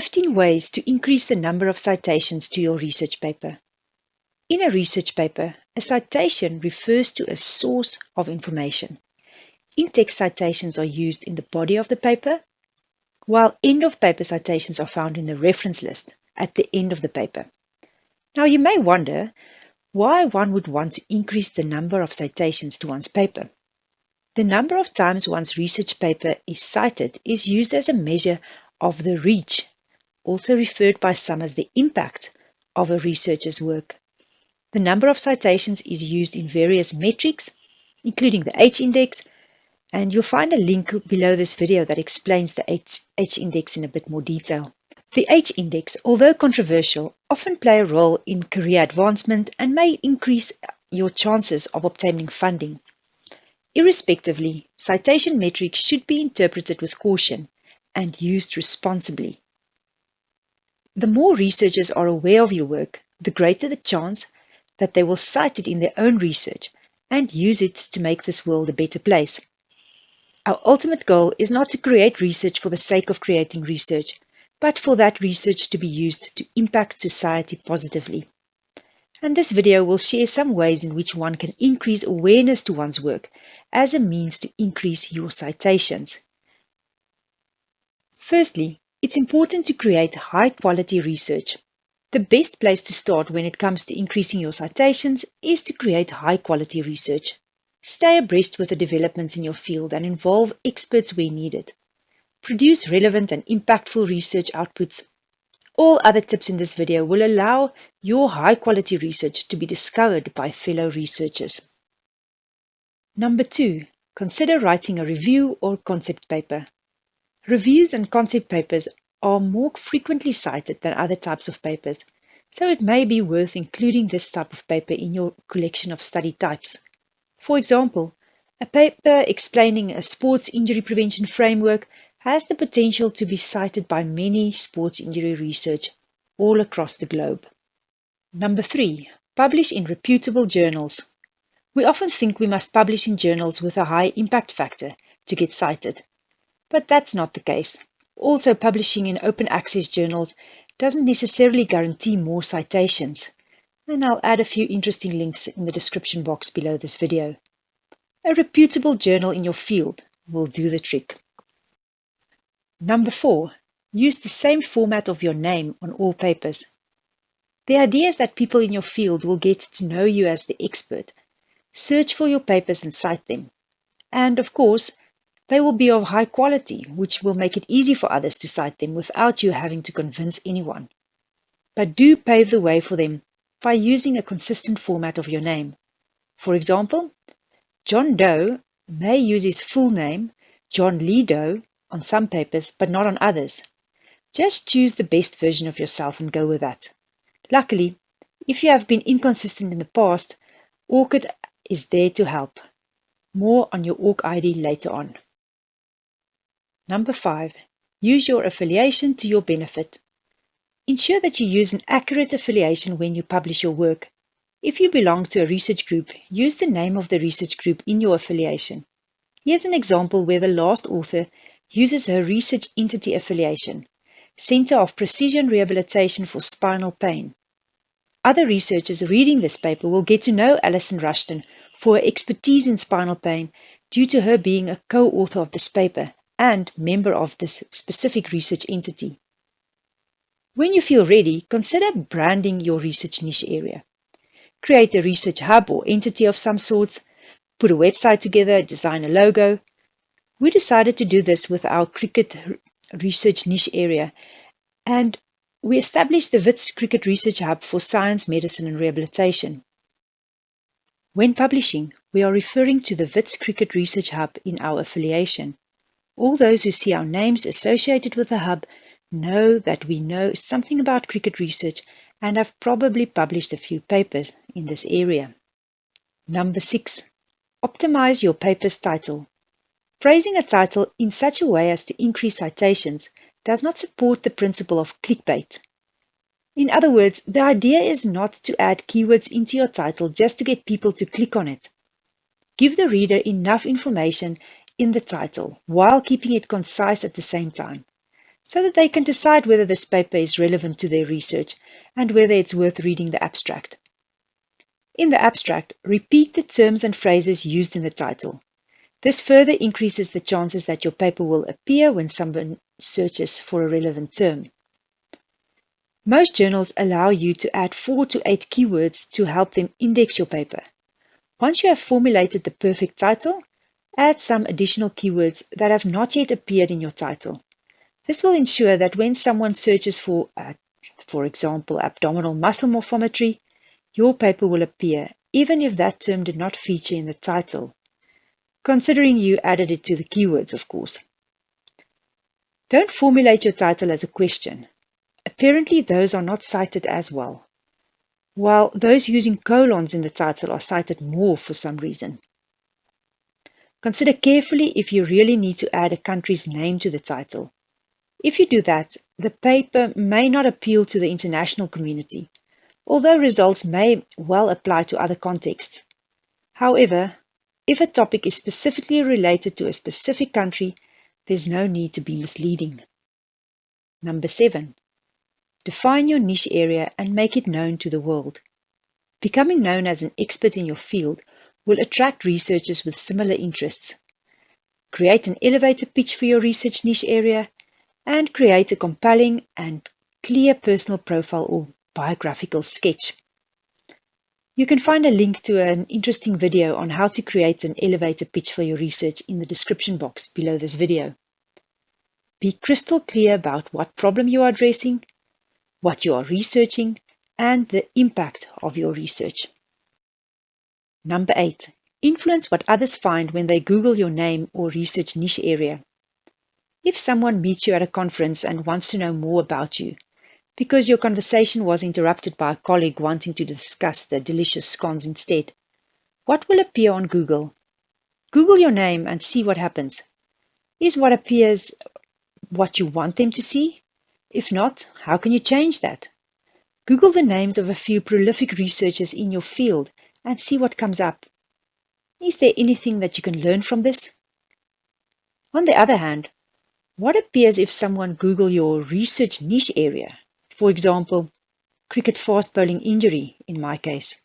15 ways to increase the number of citations to your research paper. In a research paper, a citation refers to a source of information. In-text citations are used in the body of the paper, while end-of-paper citations are found in the reference list at the end of the paper. Now you may wonder why one would want to increase the number of citations to one's paper. The number of times one's research paper is cited is used as a measure of the reach, also referred by some as the impact of a researcher's work. The number of citations is used in various metrics, including the H-index, and you'll find a link below this video that explains the H-index in a bit more detail. The H-index, although controversial, often play a role in career advancement and may increase your chances of obtaining funding. Irrespectively, citation metrics should be interpreted with caution and used responsibly. The more researchers are aware of your work, the greater the chance that they will cite it in their own research and use it to make this world a better place. Our ultimate goal is not to create research for the sake of creating research, but for that research to be used to impact society positively. And this video will share some ways in which one can increase awareness to one's work as a means to increase your citations. Firstly, it's important to create high-quality research. The best place to start when it comes to increasing your citations is to create high-quality research. Stay abreast with the developments in your field and involve experts where needed. Produce relevant and impactful research outputs. All other tips in this video will allow your high-quality research to be discovered by fellow researchers. Number 2. Consider writing a review or concept paper. Reviews and concept papers are more frequently cited than other types of papers, so it may be worth including this type of paper in your collection of study types. For example, a paper explaining a sports injury prevention framework has the potential to be cited by many sports injury research all across the globe. Number 3. Publish in reputable journals. We often think we must publish in journals with a high impact factor to get cited, but that's not the case. Also, publishing in open access journals doesn't necessarily guarantee more citations, and I'll add a few interesting links in the description box below this video. A reputable journal in your field will do the trick. Number 4. Use the same format of your name on all papers. The idea is that people in your field will get to know you as the expert. Search for your papers and cite them. And of course, they will be of high quality, which will make it easy for others to cite them without you having to convince anyone. But do pave the way for them by using a consistent format of your name. For example, John Doe may use his full name, John Lee Doe, on some papers, but not on others. Just choose the best version of yourself and go with that. Luckily, if you have been inconsistent in the past, ORCID is there to help. More on your ORCID later on. Number 5. Use your affiliation to your benefit. Ensure that you use an accurate affiliation when you publish your work. If you belong to a research group, use the name of the research group in your affiliation. Here's an example where the last author uses her research entity affiliation, Center of Precision Rehabilitation for Spinal Pain. Other researchers reading this paper will get to know Alison Rushton for her expertise in spinal pain due to her being a co-author of this paper and member of this specific research entity. When you feel ready, consider branding your research niche area. Create a research hub or entity of some sorts, put a website together, design a logo. We decided to do this with our cricket research niche area, and we established the WITS Cricket Research Hub for Science, Medicine and Rehabilitation. When publishing, we are referring to the WITS Cricket Research Hub in our affiliation. All those who see our names associated with the hub know that we know something about cricket research and have probably published a few papers in this area. Number 6. Optimize your paper's title. Phrasing a title in such a way as to increase citations does not support the principle of clickbait. In other words, the idea is not to add keywords into your title just to get people to click on it. Give the reader enough information in the title while keeping it concise at the same time. so that they can decide whether this paper is relevant to their research and whether it's worth reading the abstract. In the abstract, repeat the terms and phrases used in the title. This further increases the chances that your paper will appear when someone searches for a relevant term. Most journals allow you to add 4 to 8 keywords to help them index your paper. Once you have formulated the perfect title, add some additional keywords that have not yet appeared in your title. This will ensure that when someone searches for example, abdominal muscle morphometry, your paper will appear, even if that term did not feature in the title, considering you added it to the keywords, of course. Don't formulate your title as a question. Apparently, those are not cited as well, while those using colons in the title are cited more for some reason. Consider carefully if you really need to add a country's name to the title. If you do that, the paper may not appeal to the international community, although results may well apply to other contexts. However, if a topic is specifically related to a specific country, there's no need to be misleading. Number 7. Define your niche area and make it known to the world. Becoming known as an expert in your field will attract researchers with similar interests. Create an elevator pitch for your research niche area and create a compelling and clear personal profile or biographical sketch. You can find a link to an interesting video on how to create an elevator pitch for your research in the description box below this video. Be crystal clear about what problem you are addressing, what you are researching, and the impact of your research. Number 8. Influence what others find when they Google your name or research niche area. If someone meets you at a conference and wants to know more about you, because your conversation was interrupted by a colleague wanting to discuss the delicious scones instead, what will appear on Google? Google your name and see what happens. Is what appears what you want them to see? If not, how can you change that? Google the names of a few prolific researchers in your field and see what comes up. Is there anything that you can learn from this? On the other hand, what appears if someone Google your research niche area? For example, cricket fast bowling injury in my case.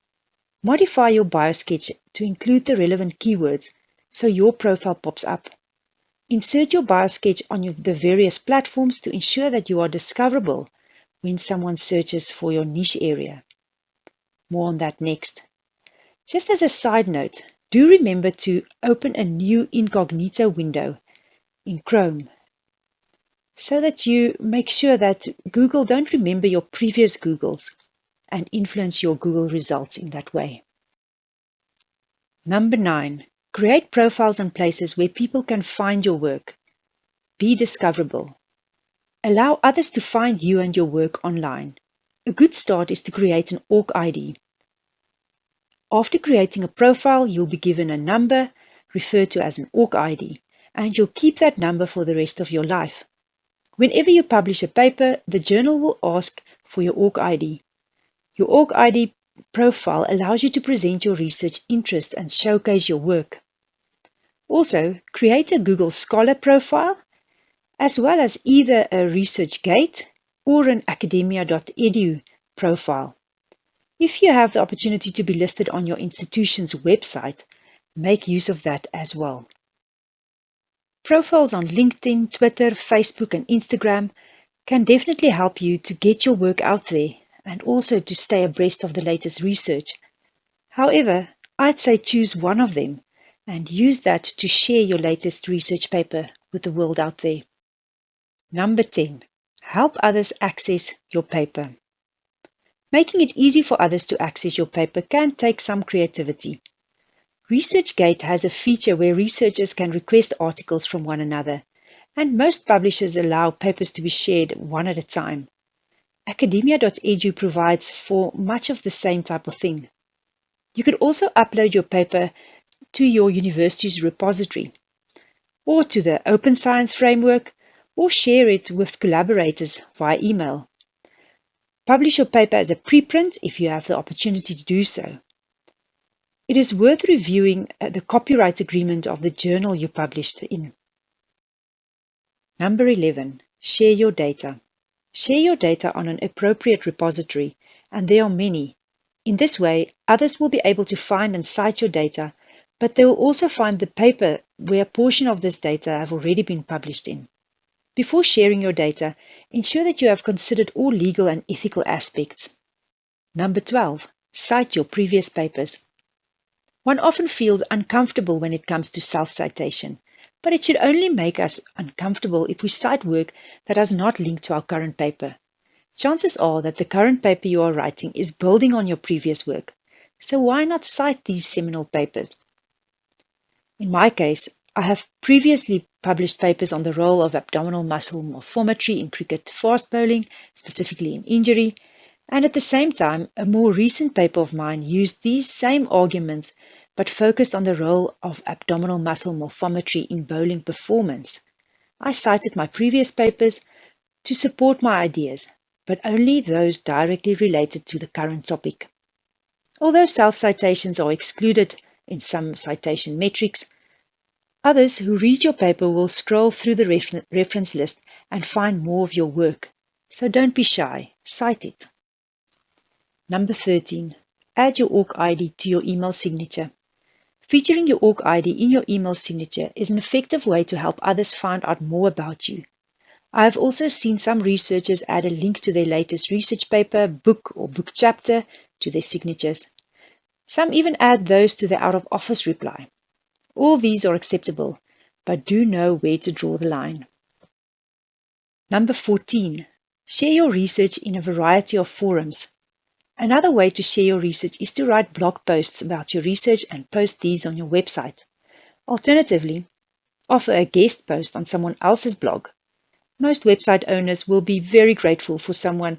Modify your biosketch to include the relevant keywords so your profile pops up. Insert your biosketch on the various platforms to ensure that you are discoverable when someone searches for your niche area. More on that next. Just as a side note, do remember to open a new incognito window in Chrome so that you make sure that Google don't remember your previous Googles and influence your Google results in that way. Number 9. Create profiles on places where people can find your work. Be discoverable. Allow others to find you and your work online. A good start is to create an ORCID. After creating a profile, you'll be given a number, referred to as an ORCID, and you'll keep that number for the rest of your life. Whenever you publish a paper, the journal will ask for your ORCID. Your ORCID profile allows you to present your research interests and showcase your work. Also, create a Google Scholar profile, as well as either a ResearchGate or an academia.edu profile. If you have the opportunity to be listed on your institution's website, make use of that as well. Profiles on LinkedIn, Twitter, Facebook, and Instagram can definitely help you to get your work out there and also to stay abreast of the latest research. However, I'd say choose one of them and use that to share your latest research paper with the world out there. Number 10. Help others access your paper. Making it easy for others to access your paper can take some creativity. ResearchGate has a feature where researchers can request articles from one another, and most publishers allow papers to be shared one at a time. Academia.edu provides for much of the same type of thing. You could also upload your paper to your university's repository, or to the Open Science Framework, or share it with collaborators via email. Publish your paper as a preprint if you have the opportunity to do so. It is worth reviewing the copyright agreement of the journal you published in. Number 11. Share your data. Share your data on an appropriate repository, and there are many. In this way, others will be able to find and cite your data, but they will also find the paper where a portion of this data have already been published in. Before sharing your data, ensure that you have considered all legal and ethical aspects. Number 12. Cite your previous papers. One often feels uncomfortable when it comes to self-citation, but it should only make us uncomfortable if we cite work that does not link to our current paper. Chances are that the current paper you are writing is building on your previous work, so why not cite these seminal papers? In my case, I have previously published papers on the role of abdominal muscle morphometry in cricket fast bowling, specifically in injury, and at the same time, a more recent paper of mine used these same arguments but focused on the role of abdominal muscle morphometry in bowling performance. I cited my previous papers to support my ideas, but only those directly related to the current topic. Although self-citations are excluded in some citation metrics, others who read your paper will scroll through the reference list and find more of your work. So don't be shy, cite it. Number 13. Add your ORCID to your email signature. Featuring your ORCID in your email signature is an effective way to help others find out more about you. I have also seen some researchers add a link to their latest research paper, book, or book chapter to their signatures. Some even add those to their out-of-office reply. All these are acceptable, but do know where to draw the line. Number 14. Share your research in a variety of forums. Another way to share your research is to write blog posts about your research and post these on your website. Alternatively, offer a guest post on someone else's blog. Most website owners will be very grateful for someone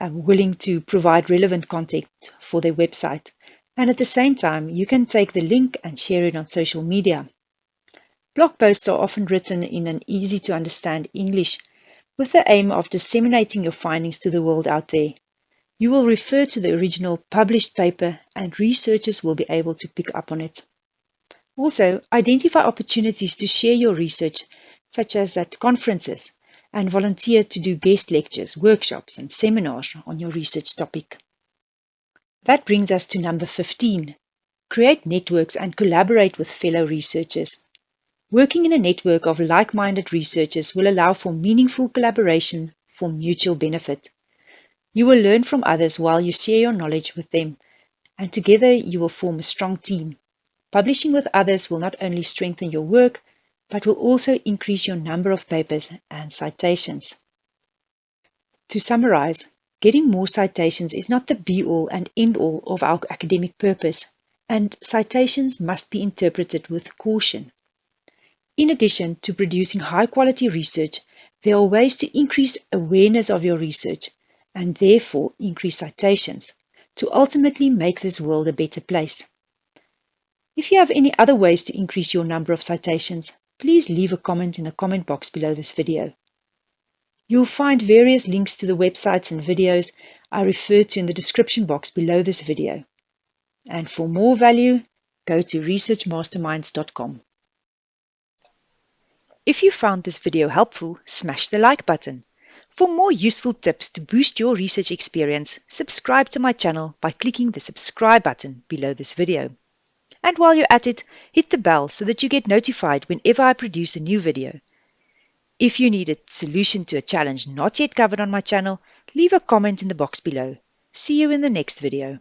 willing to provide relevant content for their website. And at the same time, you can take the link and share it on social media. Blog posts are often written in an easy-to-understand English with the aim of disseminating your findings to the world out there. You will refer to the original published paper and researchers will be able to pick up on it. Also, identify opportunities to share your research, such as at conferences, and volunteer to do guest lectures, workshops, and seminars on your research topic. That brings us to number 15. Create networks and collaborate with fellow researchers. Working in a network of like-minded researchers will allow for meaningful collaboration for mutual benefit. You will learn from others while you share your knowledge with them, and together you will form a strong team. Publishing with others will not only strengthen your work, but will also increase your number of papers and citations. To summarize, getting more citations is not the be-all and end-all of our academic purpose, and citations must be interpreted with caution. In addition to producing high-quality research, there are ways to increase awareness of your research, and therefore increase citations, to ultimately make this world a better place. If you have any other ways to increase your number of citations, please leave a comment in the comment box below this video. You'll find various links to the websites and videos I referred to in the description box below this video. And for more value, go to researchmasterminds.com. If you found this video helpful, smash the like button. For more useful tips to boost your research experience, subscribe to my channel by clicking the subscribe button below this video. And while you're at it, hit the bell so that you get notified whenever I produce a new video. If you need a solution to a challenge not yet covered on my channel, leave a comment in the box below. See you in the next video.